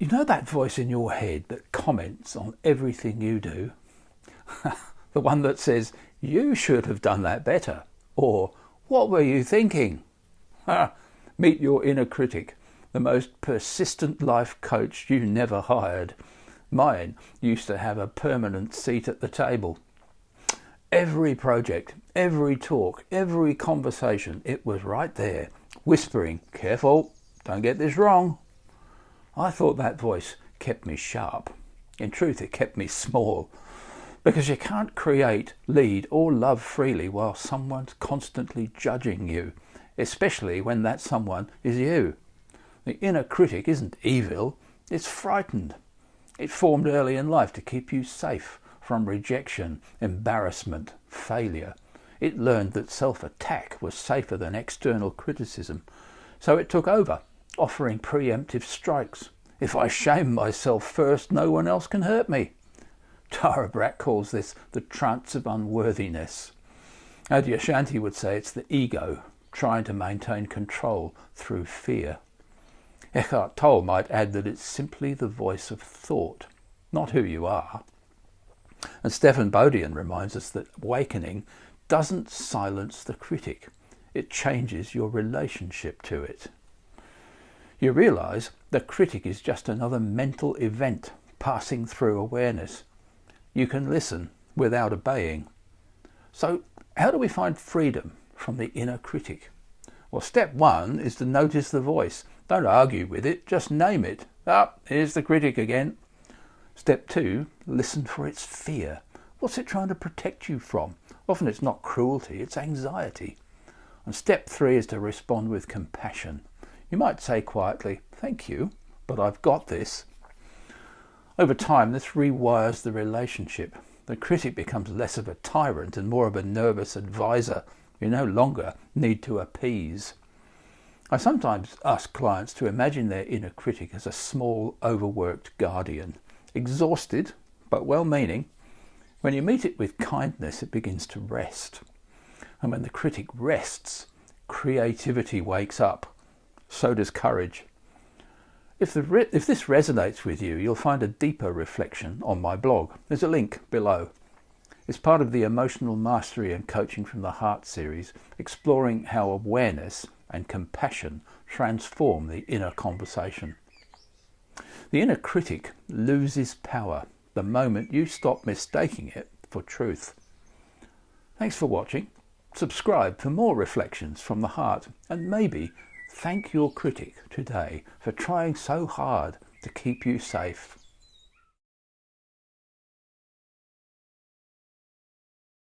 You know that voice in your head that comments on everything you do? The one that says, you should have done that better, or what were you thinking? Meet your inner critic, the most persistent life coach you never hired. Mine used to have a permanent seat at the table. Every project, every talk, every conversation, it was right there, whispering, careful, don't get this wrong. I thought that voice kept me sharp. In truth, it kept me small, because you can't create, lead, or love freely while someone's constantly judging you, especially when that someone is you. The inner critic isn't evil, it's frightened. It formed early in life to keep you safe from rejection, embarrassment, failure. It learned that self-attack was safer than external criticism, so it took over, offering preemptive strikes. If I shame myself first, no one else can hurt me. Tara Brach calls this the trance of unworthiness. Adyashanti would say it's the ego trying to maintain control through fear. Eckhart Tolle might add that it's simply the voice of thought, not who you are. And Stephen Bodian reminds us that awakening doesn't silence the critic. It changes your relationship to it. You realise the critic is just another mental event passing through awareness. You can listen without obeying. So how do we find freedom from the inner critic? Well, step one is to notice the voice. Don't argue with it, just name it. Here's the critic again. Step two, listen for its fear. What's it trying to protect you from? Often it's not cruelty, it's anxiety. And step three is to respond with compassion. You might say quietly, thank you, but I've got this. Over time, this rewires the relationship. The critic becomes less of a tyrant and more of a nervous advisor you no longer need to appease. I sometimes ask clients to imagine their inner critic as a small, overworked guardian, exhausted but well-meaning. When you meet it with kindness, it begins to rest. And when the critic rests, creativity wakes up. So does courage. If this resonates with you, you'll find a deeper reflection on my blog. There's a link below. It's part of the Emotional Mastery and Coaching from the Heart series, exploring how awareness and compassion transform the inner conversation. The inner critic loses power the moment you stop mistaking it for truth. Thanks for watching. Subscribe for more reflections from the heart, and maybe thank your critic today for trying so hard to keep you safe.